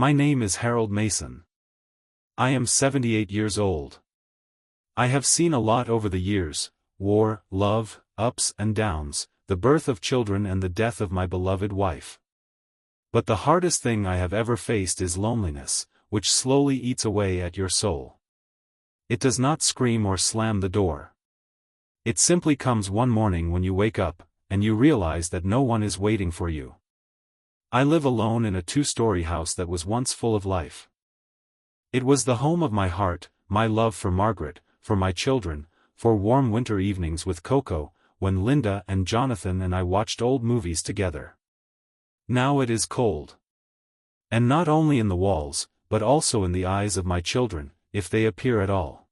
My name is Harold Mason. I am 78 years old. I have seen a lot over the years: war, love, ups and downs, the birth of children and the death of my beloved wife. But the hardest thing I have ever faced is loneliness, which slowly eats away at your soul. It does not scream or slam the door. It simply comes one morning when you wake up, and you realize that no one is waiting for you. I live alone in a 2-story house that was once full of life. It was the home of my heart, my love for Margaret, for my children, for warm winter evenings with Coco, when Linda and Jonathan and I watched old movies together. Now it is cold. And not only in the walls, but also in the eyes of my children, if they appear at all.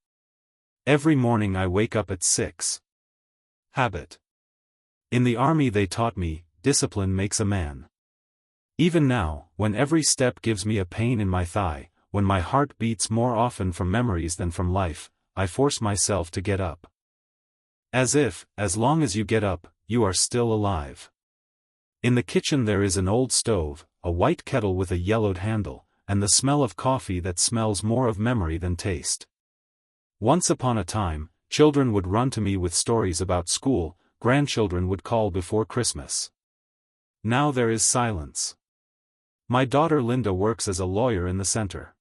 Every morning I wake up at 6. Habit. In the army they taught me, discipline makes a man. Even now, when every step gives me a pain in my thigh, when my heart beats more often from memories than from life, I force myself to get up. As if, as long as you get up, you are still alive. In the kitchen there is an old stove, a white kettle with a yellowed handle, and the smell of coffee that smells more of memory than taste. Once upon a time, children would run to me with stories about school, grandchildren would call before Christmas. Now there is silence. My daughter Linda works as a lawyer in the center.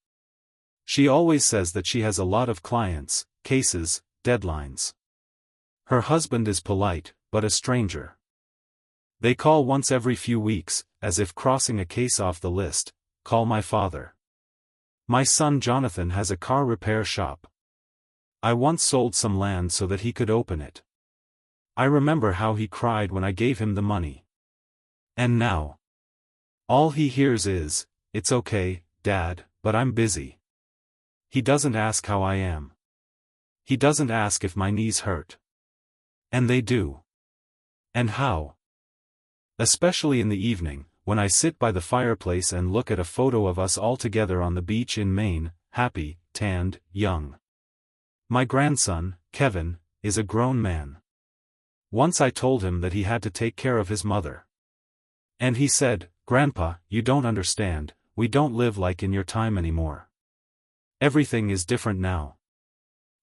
She always says that she has a lot of clients, cases, deadlines. Her husband is polite, but a stranger. They call once every few weeks, as if crossing a case off the list: call my father. My son Jonathan has a car repair shop. I once sold some land so that he could open it. I remember how he cried when I gave him the money. And now, all he hears is, "It's okay, Dad, but I'm busy." He doesn't ask how I am. He doesn't ask if my knees hurt. And they do. And how? Especially in the evening, when I sit by the fireplace and look at a photo of us all together on the beach in Maine, happy, tanned, young. My grandson, Kevin, is a grown man. Once I told him that he had to take care of his mother. And he said, "Grandpa, you don't understand, we don't live like in your time anymore. Everything is different now."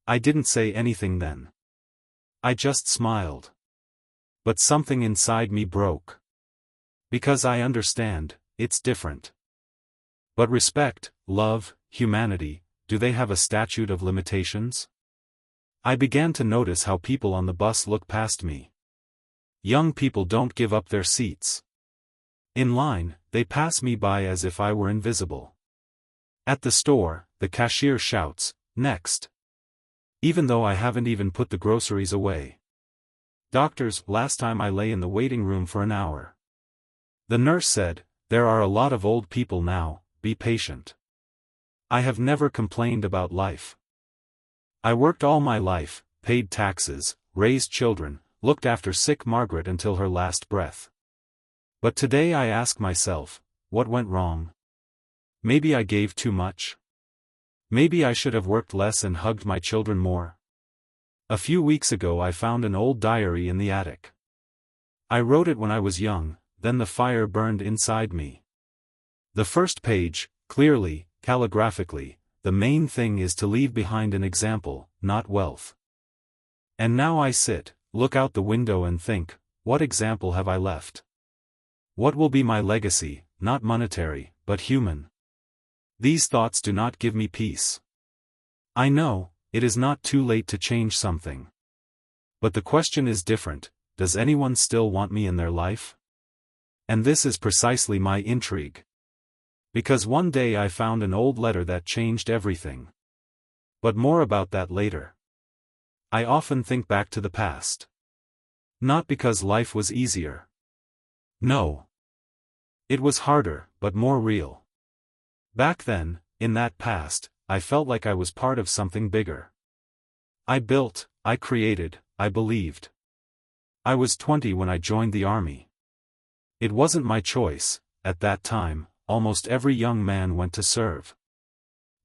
I didn't say anything then. I just smiled. But something inside me broke. Because I understand, it's different. But respect, love, humanity, do they have a statute of limitations? I began to notice how people on the bus look past me. Young people don't give up their seats. In line, they pass me by as if I were invisible. At the store, the cashier shouts, "Next." Even though I haven't even put the groceries away. Doctors, last time I lay in the waiting room for an hour. The nurse said, "There are a lot of old people now, be patient." I have never complained about life. I worked all my life, paid taxes, raised children, looked after sick Margaret until her last breath. But today I ask myself, what went wrong? Maybe I gave too much? Maybe I should have worked less and hugged my children more? A few weeks ago I found an old diary in the attic. I wrote it when I was young, then the fire burned inside me. The first page, clearly, calligraphically, the main thing is to leave behind an example, not wealth. And now I sit, look out the window and think, what example have I left? What will be my legacy, not monetary, but human? These thoughts do not give me peace. I know, it is not too late to change something. But the question is different: does anyone still want me in their life? And this is precisely my intrigue. Because one day I found an old letter that changed everything. But more about that later. I often think back to the past. Not because life was easier. No. It was harder, but more real. Back then, in that past, I felt like I was part of something bigger. I built, I created, I believed. I was 20 when I joined the army. It wasn't my choice. At that time, almost every young man went to serve.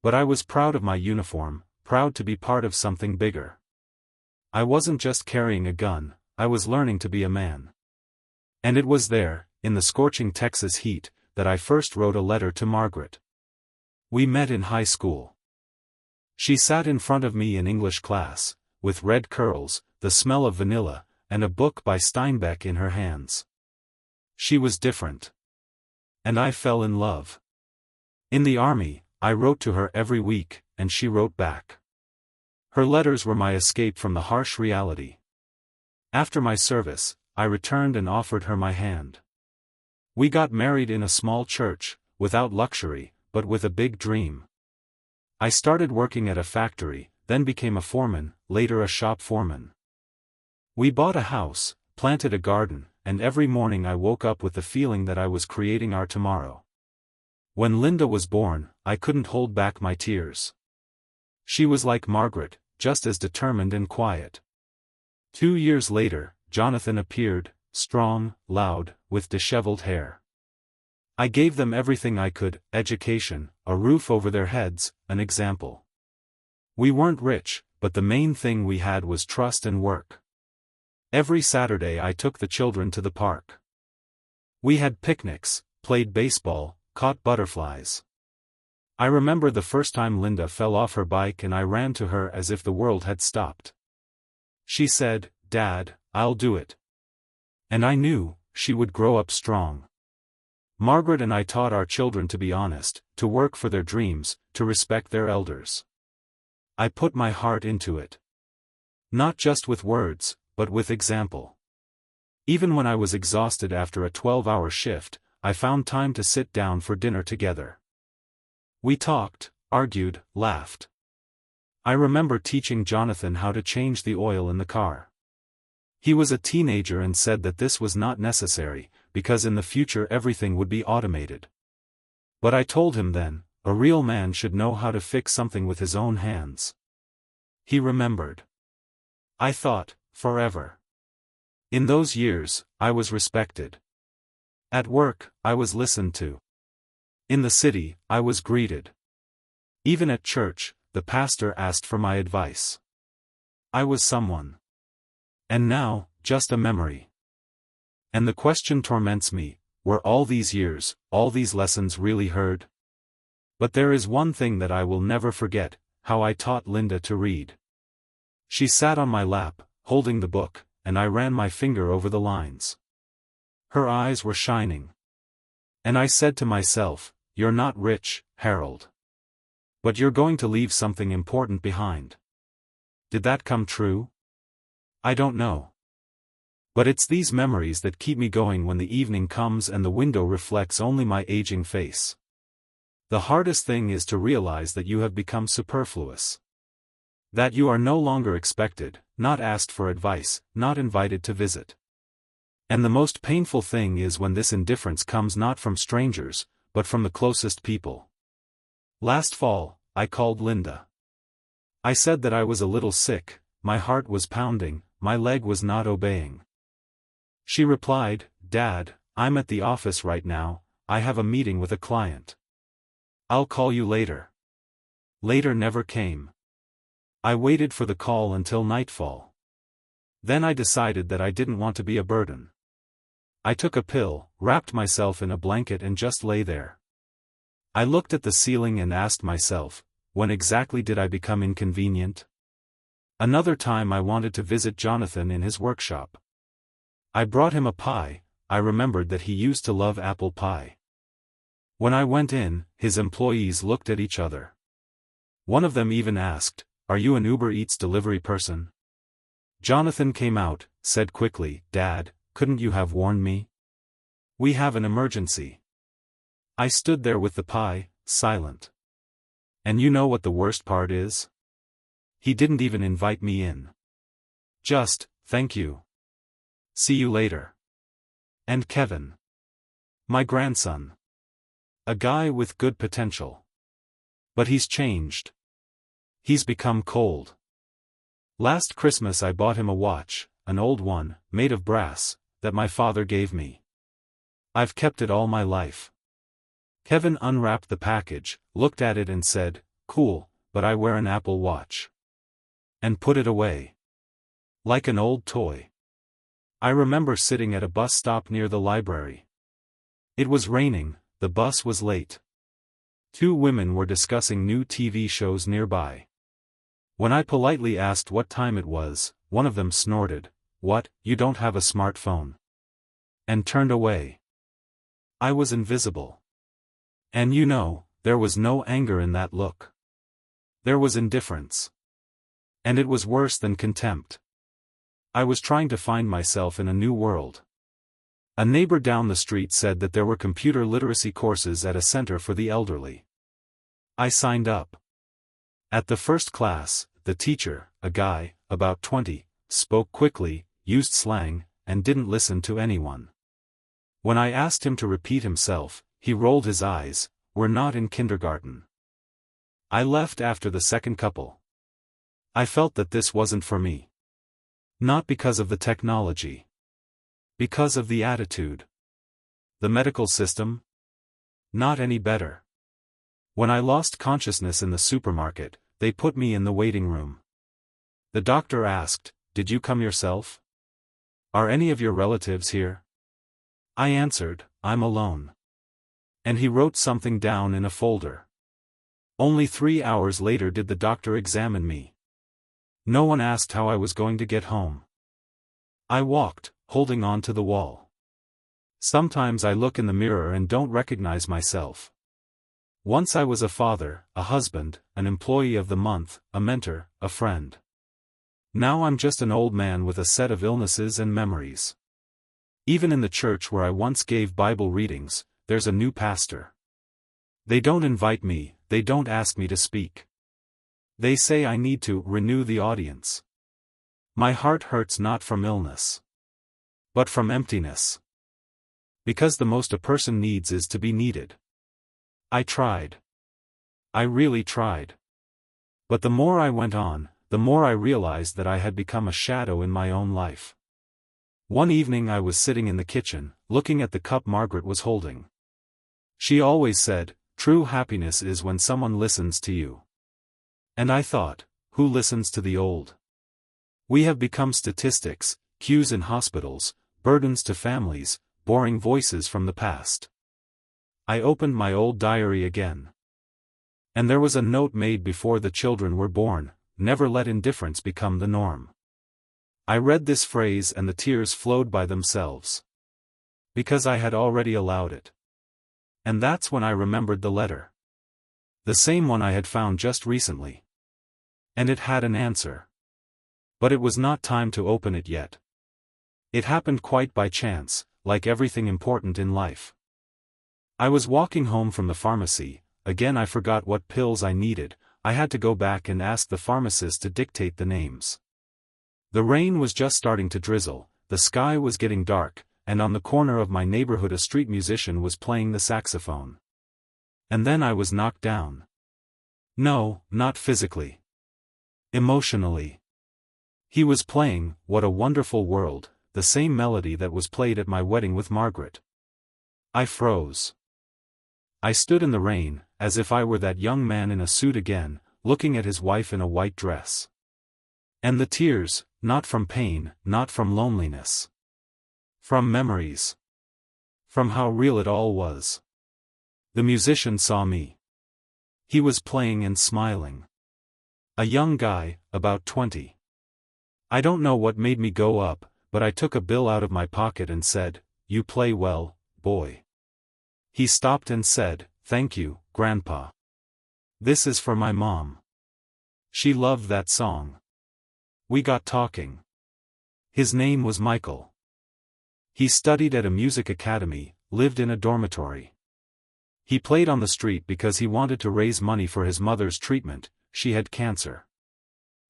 But I was proud of my uniform, proud to be part of something bigger. I wasn't just carrying a gun, I was learning to be a man. And it was there, in the scorching Texas heat, that I first wrote a letter to Margaret. We met in high school. She sat in front of me in English class, with red curls, the smell of vanilla, and a book by Steinbeck in her hands. She was different. And I fell in love. In the army, I wrote to her every week, and she wrote back. Her letters were my escape from the harsh reality. After my service, I returned and offered her my hand. We got married in a small church, without luxury, but with a big dream. I started working at a factory, then became a foreman, later a shop foreman. We bought a house, planted a garden, and every morning I woke up with the feeling that I was creating our tomorrow. When Linda was born, I couldn't hold back my tears. She was like Margaret, just as determined and quiet. 2 years later, Jonathan appeared, strong, loud, with disheveled hair. I gave them everything I could: education, a roof over their heads, an example. We weren't rich, but the main thing we had was trust and work. Every Saturday I took the children to the park. We had picnics, played baseball, caught butterflies. I remember the first time Linda fell off her bike and I ran to her as if the world had stopped. She said, "Dad, I'll do it." And I knew she would grow up strong. Margaret and I taught our children to be honest, to work for their dreams, to respect their elders. I put my heart into it. Not just with words, but with example. Even when I was exhausted after a 12-hour shift, I found time to sit down for dinner together. We talked, argued, laughed. I remember teaching Jonathan how to change the oil in the car. He was a teenager and said that this was not necessary, because in the future everything would be automated. But I told him then, a real man should know how to fix something with his own hands. He remembered. I thought, forever. In those years, I was respected. At work, I was listened to. In the city, I was greeted. Even at church, the pastor asked for my advice. I was someone. And now, just a memory. And the question torments me, were all these years, all these lessons really heard? But there is one thing that I will never forget: how I taught Linda to read. She sat on my lap, holding the book, and I ran my finger over the lines. Her eyes were shining. And I said to myself, "You're not rich, Harold. But you're going to leave something important behind." Did that come true? I don't know. But it's these memories that keep me going when the evening comes and the window reflects only my aging face. The hardest thing is to realize that you have become superfluous. That you are no longer expected, not asked for advice, not invited to visit. And the most painful thing is when this indifference comes not from strangers, but from the closest people. Last fall, I called Linda. I said that I was a little sick, my heart was pounding, my leg was not obeying. She replied, "Dad, I'm at the office right now, I have a meeting with a client. I'll call you later." Later never came. I waited for the call until nightfall. Then I decided that I didn't want to be a burden. I took a pill, wrapped myself in a blanket and just lay there. I looked at the ceiling and asked myself, when exactly did I become inconvenient? Another time I wanted to visit Jonathan in his workshop. I brought him a pie. I remembered that he used to love apple pie. When I went in, his employees looked at each other. One of them even asked, "Are you an Uber Eats delivery person?" Jonathan came out, said quickly, "Dad, couldn't you have warned me? We have an emergency." I stood there with the pie, silent. And you know what the worst part is? He didn't even invite me in. Just, "Thank you. See you later." And Kevin. My grandson. A guy with good potential. But he's changed. He's become cold. Last Christmas I bought him a watch, an old one, made of brass, that my father gave me. I've kept it all my life. Kevin unwrapped the package, looked at it and said, "Cool, but I wear an Apple Watch." And put it away. Like an old toy. I remember sitting at a bus stop near the library. It was raining, the bus was late. Two women were discussing new TV shows nearby. When I politely asked what time it was, one of them snorted, "What, you don't have a smartphone?" and turned away. I was invisible. And there was no anger in that look. There was indifference. And it was worse than contempt. I was trying to find myself in a new world. A neighbor down the street said that there were computer literacy courses at a center for the elderly. I signed up. At the first class, the teacher, a guy, about 20, spoke quickly, used slang, and didn't listen to anyone. When I asked him to repeat himself, he rolled his eyes. "We're not in kindergarten." I left after the second couple. I felt that this wasn't for me. Not because of the technology. Because of the attitude. The medical system? Not any better. When I lost consciousness in the supermarket, they put me in the waiting room. The doctor asked, "Did you come yourself? Are any of your relatives here?" I answered, "I'm alone." And he wrote something down in a folder. Only 3 hours later did the doctor examine me. No one asked how I was going to get home. I walked, holding on to the wall. Sometimes I look in the mirror and don't recognize myself. Once I was a father, a husband, an employee of the month, a mentor, a friend. Now I'm just an old man with a set of illnesses and memories. Even in the church where I once gave Bible readings, there's a new pastor. They don't invite me, they don't ask me to speak. They say I need to renew the audience. My heart hurts not from illness, but from emptiness. Because the most a person needs is to be needed. I tried. I really tried. But the more I went on, the more I realized that I had become a shadow in my own life. One evening I was sitting in the kitchen, looking at the cup Margaret was holding. She always said, "True happiness is when someone listens to you." And I thought, who listens to the old? We have become statistics, queues in hospitals, burdens to families, boring voices from the past. I opened my old diary again. And there was a note made before the children were born: "Never let indifference become the norm." I read this phrase and the tears flowed by themselves. Because I had already allowed it. And that's when I remembered the letter. The same one I had found just recently. And it had an answer. But it was not time to open it yet. It happened quite by chance, like everything important in life. I was walking home from the pharmacy. Again I forgot what pills I needed. I had to go back and ask the pharmacist to dictate the names. The rain was just starting to drizzle, the sky was getting dark, and on the corner of my neighborhood a street musician was playing the saxophone. And then I was knocked down. No, not physically. Emotionally. He was playing "What a Wonderful World," the same melody that was played at my wedding with Margaret. I froze. I stood in the rain, as if I were that young man in a suit again, looking at his wife in a white dress. And the tears, not from pain, not from loneliness. From memories. From how real it all was. The musician saw me. He was playing and smiling. A young guy, about 20. I don't know what made me go up, but I took a bill out of my pocket and said, "You play well, boy." He stopped and said, "Thank you, Grandpa. This is for my mom. She loved that song." We got talking. His name was Michael. He studied at a music academy, lived in a dormitory. He played on the street because he wanted to raise money for his mother's treatment. She had cancer.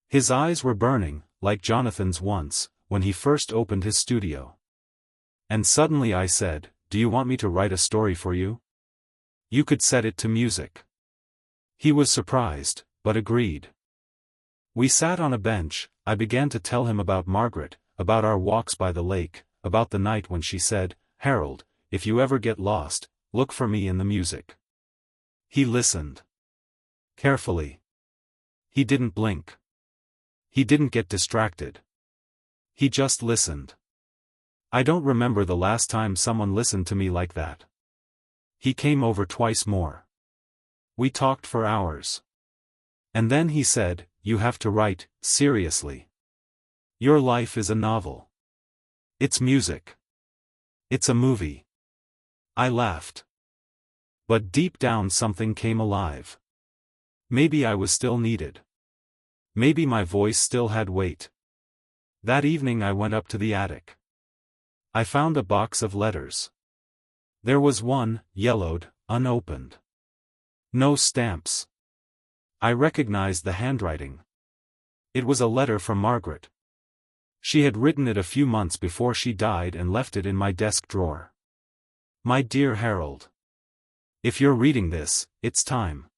His eyes were burning, like Jonathan's once, when he first opened his studio. And suddenly I said, "Do you want me to write a story for you? You could set it to music." He was surprised, but agreed. We sat on a bench. I began to tell him about Margaret, about our walks by the lake, about the night when she said, "Harold, if you ever get lost, look for me in the music." He listened. Carefully. He didn't blink. He didn't get distracted. He just listened. I don't remember the last time someone listened to me like that. He came over twice more. We talked for hours. And then he said, "You have to write, seriously. Your life is a novel. It's music. It's a movie." I laughed. But deep down something came alive. Maybe I was still needed. Maybe my voice still had weight. That evening I went up to the attic. I found a box of letters. There was one, yellowed, unopened. No stamps. I recognized the handwriting. It was a letter from Margaret. She had written it a few months before she died and left it in my desk drawer. "My dear Harold. If you're reading this, it's time.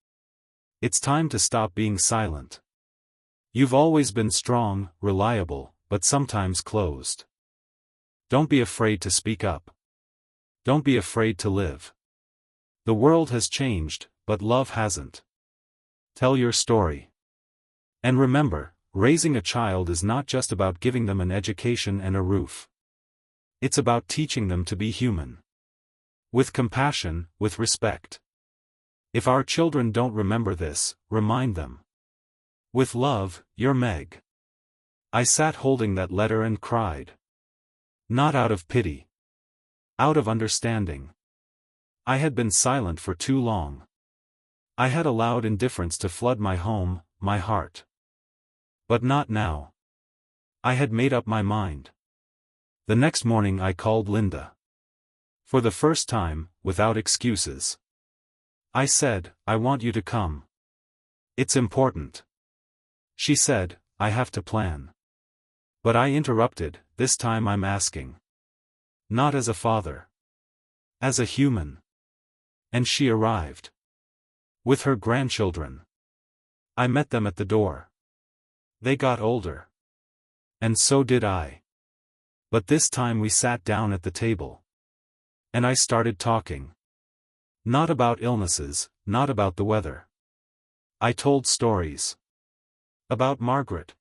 It's time to stop being silent. You've always been strong, reliable, but sometimes closed. Don't be afraid to speak up. Don't be afraid to live. The world has changed, but love hasn't. Tell your story. And remember, raising a child is not just about giving them an education and a roof. It's about teaching them to be human. With compassion, with respect. If our children don't remember this, remind them. With love, your Meg." I sat holding that letter and cried. Not out of pity. Out of understanding. I had been silent for too long. I had allowed indifference to flood my home, my heart. But not now. I had made up my mind. The next morning I called Linda. For the first time, without excuses. I said, "I want you to come. It's important." She said, "I have to plan." But I interrupted, "This time I'm asking. Not as a father. As a human." And she arrived. With her grandchildren. I met them at the door. They got older. And so did I. But this time we sat down at the table. And I started talking. Not about illnesses, not about the weather. I told stories. About Margaret.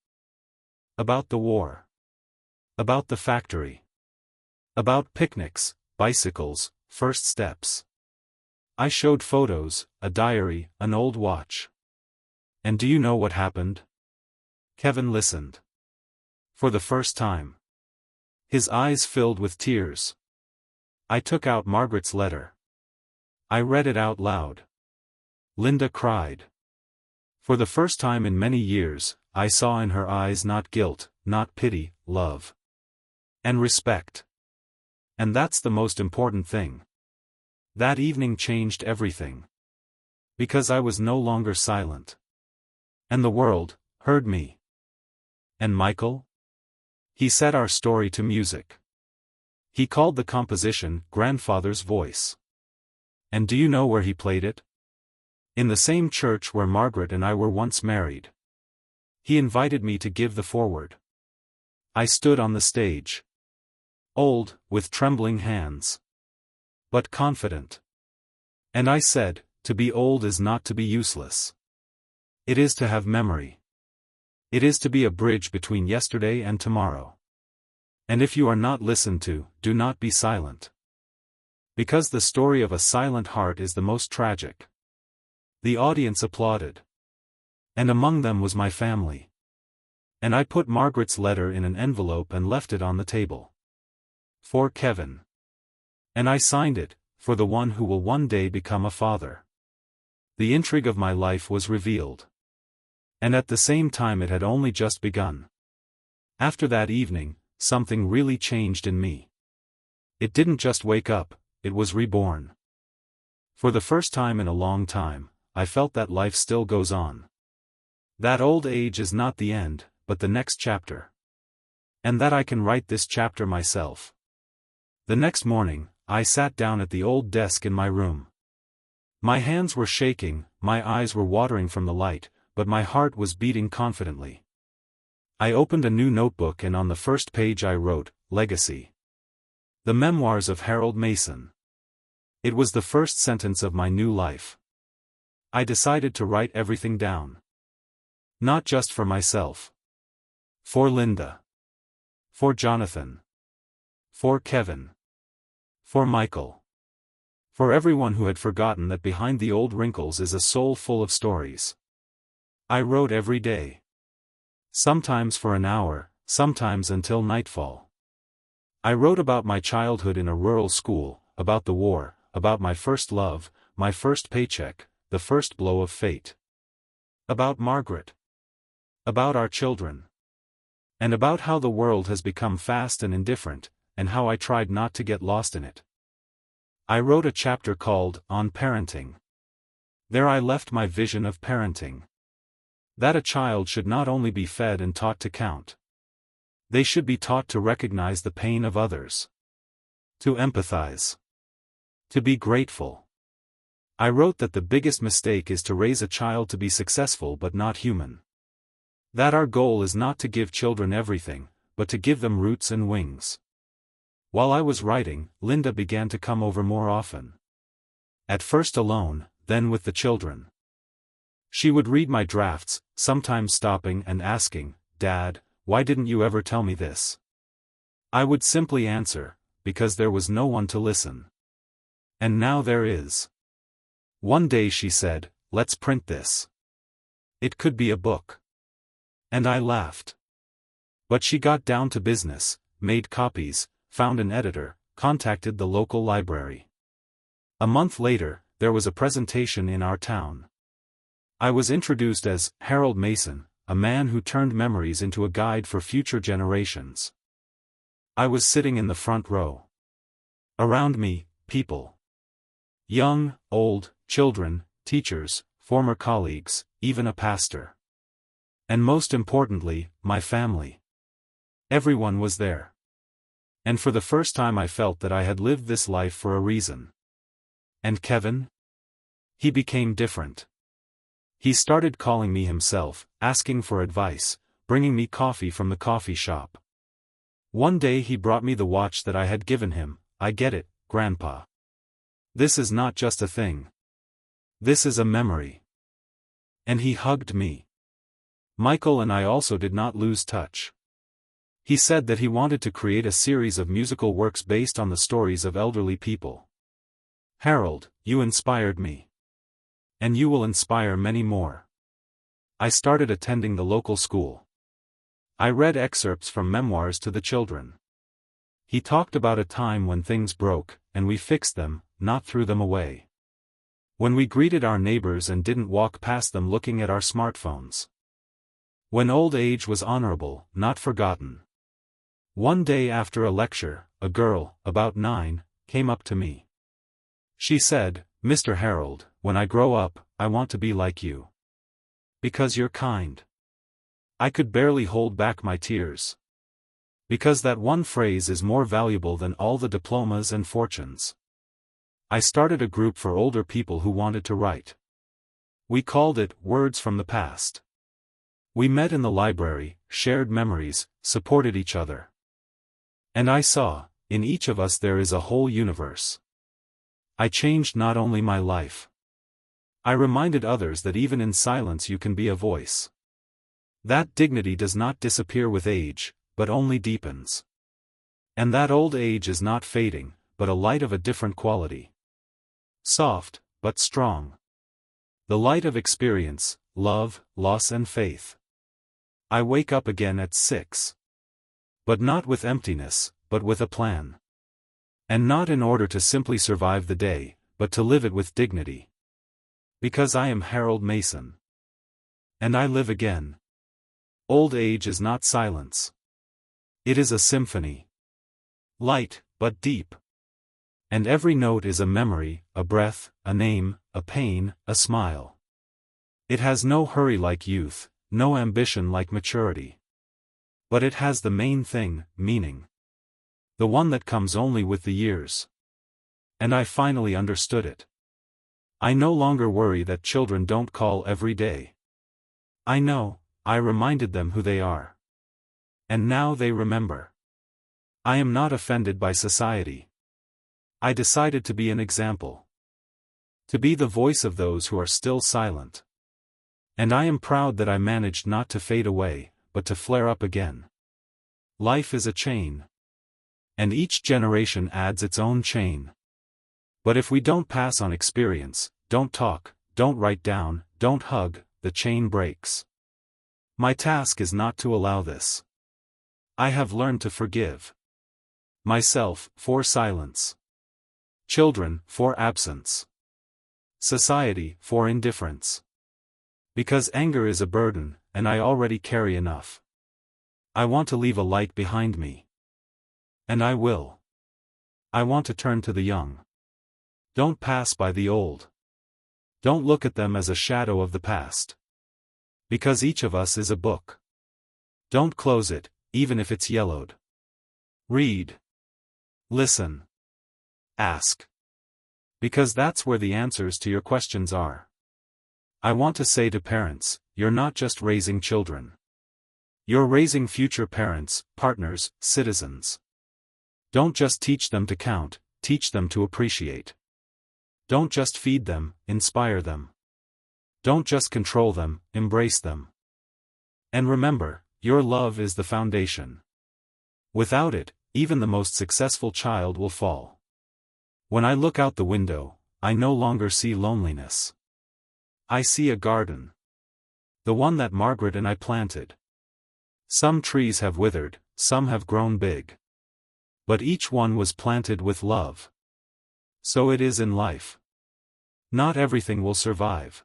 About the war. About the factory. About picnics, bicycles, first steps. I showed photos, a diary, an old watch. And do you know what happened? Kevin listened. For the first time. His eyes filled with tears. I took out Margaret's letter. I read it out loud. Linda cried. For the first time in many years, I saw in her eyes not guilt, not pity, love. And respect. And that's the most important thing. That evening changed everything. Because I was no longer silent. And the world heard me. And Michael? He set our story to music. He called the composition Grandfather's Voice. And do you know where he played it? In the same church where Margaret and I were once married. He invited me to give the foreword. I stood on the stage. Old, with trembling hands. But confident. And I said, to be old is not to be useless. It is to have memory. It is to be a bridge between yesterday and tomorrow. And if you are not listened to, do not be silent. Because the story of a silent heart is the most tragic. The audience applauded. And among them was my family. And I put Margaret's letter in an envelope and left it on the table. For Kevin. And I signed it, for the one who will one day become a father. The intrigue of my life was revealed. And at the same time it had only just begun. After that evening, something really changed in me. It didn't just wake up, it was reborn. For the first time in a long time, I felt that life still goes on. That old age is not the end, but the next chapter. And that I can write this chapter myself. The next morning, I sat down at the old desk in my room. My hands were shaking, my eyes were watering from the light, but my heart was beating confidently. I opened a new notebook and on the first page I wrote, Legacy. The Memoirs of Harold Mason. It was the first sentence of my new life. I decided to write everything down. Not just for myself. For Linda. For Jonathan. For Kevin. For Michael. For everyone who had forgotten that behind the old wrinkles is a soul full of stories. I wrote every day. Sometimes for an hour, sometimes until nightfall. I wrote about my childhood in a rural school, about the war, about my first love, my first paycheck, the first blow of fate. About Margaret. About our children. And about how the world has become fast and indifferent, and how I tried not to get lost in it. I wrote a chapter called, On Parenting. There I left my vision of parenting. That a child should not only be fed and taught to count. They should be taught to recognize the pain of others. To empathize. To be grateful. I wrote that the biggest mistake is to raise a child to be successful but not human. That our goal is not to give children everything, but to give them roots and wings. While I was writing, Linda began to come over more often. At first alone, then with the children. She would read my drafts, sometimes stopping and asking, "Dad, why didn't you ever tell me this?" I would simply answer, because there was no one to listen. And now there is. One day she said, "Let's print this. It could be a book." And I laughed. But she got down to business, made copies, found an editor, contacted the local library. A month later, there was a presentation in our town. I was introduced as Harold Mason, a man who turned memories into a guide for future generations. I was sitting in the front row. Around me, people. Young, old, children, teachers, former colleagues, even a pastor. And most importantly, my family. Everyone was there. And for the first time I felt that I had lived this life for a reason. And Kevin? He became different. He started calling me himself, asking for advice, bringing me coffee from the coffee shop. One day he brought me the watch that I had given him. "I get it, Grandpa. This is not just a thing. This is a memory." And he hugged me. Michael and I also did not lose touch. He said that he wanted to create a series of musical works based on the stories of elderly people. "Harold, you inspired me. And you will inspire many more." I started attending the local school. I read excerpts from memoirs to the children. He talked about a time when things broke, and we fixed them, not threw them away. When we greeted our neighbors and didn't walk past them looking at our smartphones. When old age was honorable, not forgotten. One day after a lecture, a girl, about 9, came up to me. She said, "Mr. Harold, when I grow up, I want to be like you. Because you're kind." I could barely hold back my tears. Because that one phrase is more valuable than all the diplomas and fortunes. I started a group for older people who wanted to write. We called it Words from the Past. We met in the library, shared memories, supported each other. And I saw, in each of us there is a whole universe. I changed not only my life. I reminded others that even in silence you can be a voice. That dignity does not disappear with age, but only deepens. And that old age is not fading, but a light of a different quality. Soft, but strong. The light of experience, love, loss and faith. I wake up again at 6. But not with emptiness, but with a plan. And not in order to simply survive the day, but to live it with dignity. Because I am Harold Mason. And I live again. Old age is not silence. It is a symphony. Light, but deep. And every note is a memory, a breath, a name, a pain, a smile. It has no hurry like youth, no ambition like maturity. But it has the main thing, meaning. The one that comes only with the years. And I finally understood it. I no longer worry that children don't call every day. I know, I reminded them who they are. And now they remember. I am not offended by society. I decided to be an example. To be the voice of those who are still silent. And I am proud that I managed not to fade away, but to flare up again. Life is a chain. And each generation adds its own chain. But if we don't pass on experience, don't talk, don't write down, don't hug, the chain breaks. My task is not to allow this. I have learned to forgive myself for silence, children for absence, society for indifference. Because anger is a burden, and I already carry enough. I want to leave a light behind me. And I will. I want to turn to the young. Don't pass by the old. Don't look at them as a shadow of the past. Because each of us is a book. Don't close it, even if it's yellowed. Read. Listen. Ask. Because that's where the answers to your questions are. I want to say to parents, you're not just raising children. You're raising future parents, partners, citizens. Don't just teach them to count, teach them to appreciate. Don't just feed them, inspire them. Don't just control them, embrace them. And remember, your love is the foundation. Without it, even the most successful child will fall. When I look out the window, I no longer see loneliness. I see a garden. The one that Margaret and I planted. Some trees have withered, some have grown big. But each one was planted with love. So it is in life. Not everything will survive.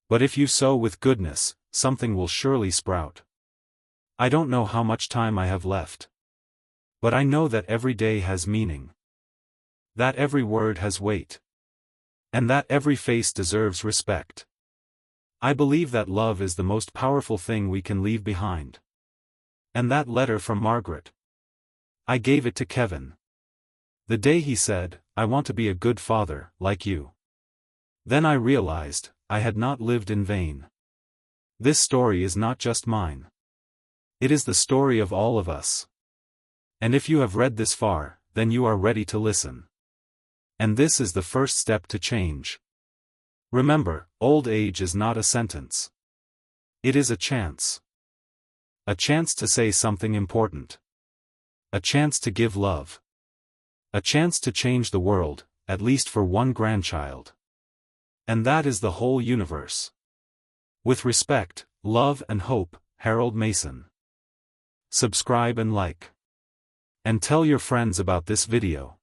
But if you sow with goodness, something will surely sprout. I don't know how much time I have left. But I know that every day has meaning. That every word has weight. And that every face deserves respect. I believe that love is the most powerful thing we can leave behind. And that letter from Margaret. I gave it to Kevin. The day he said, I want to be a good father, like you. Then I realized, I had not lived in vain. This story is not just mine. It is the story of all of us. And if you have read this far, then you are ready to listen. And this is the first step to change. Remember, old age is not a sentence. It is a chance. A chance to say something important. A chance to give love. A chance to change the world, at least for one grandchild. And that is the whole universe. With respect, love and hope, Harold Mason. Subscribe and like. And tell your friends about this video.